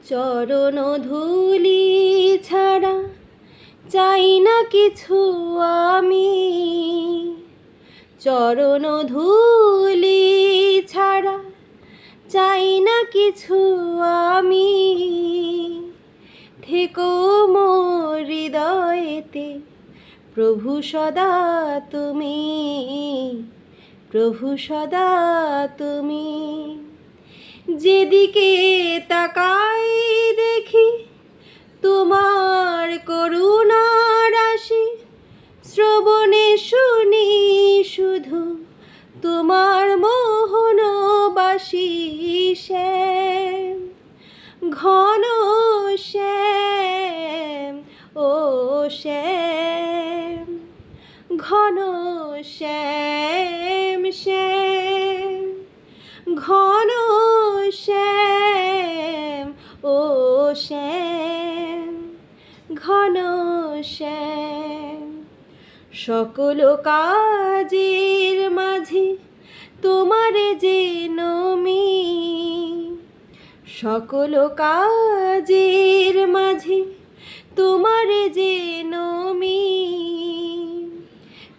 চরণ ধূলি ছাড়া চাই না কিছু আমি, চরণ ধূলি ছাড়া চাই না কিছু আমি। থেকো মোর হৃদয়েতে প্রভু সদা তুমি, প্রভু সদা তুমি। যেদিকে তাকাই দেখি তোমার করুণা রাশি, শ্রবণে শুনি শুধু তোমার মোহন বাসি। শ্যাম ঘন শ্যাম ও শ্যাম, ঘন শ্যাম শ্যাম, ঘন শ্যাম ও শ্যাম, ঘন শ্যাম। সকল কাজের মাঝে তোমারে যে নমি, সকল কাজের মাঝে তোমারে যে নমি।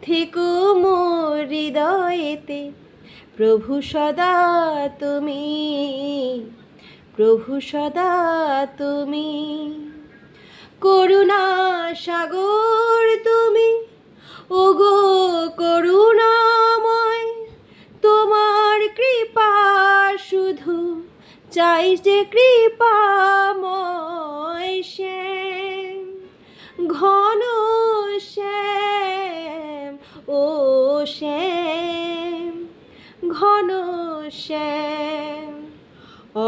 থেকো মোর হৃদয়েতে প্রভু সদা তুমি, প্রভু সদা তুমি। করুণা সাগর তুমি, ওগো করুণাময়, তোমার কৃপা শুধু চাই যে কৃপাময়। শ্যাম ঘন শ্যাম ও শ্যাম, ঘন শ্যাম।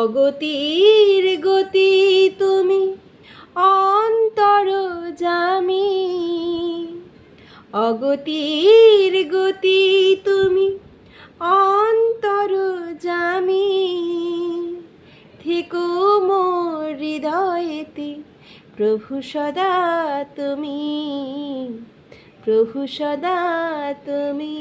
অগতির গতি তুমি অন্তর্যামী, অগতির গতি তুমি অন্তর্যামী। থেকো মোর হৃদয়েতে প্রভু সদা তুমি, প্রভু সদা তুমি।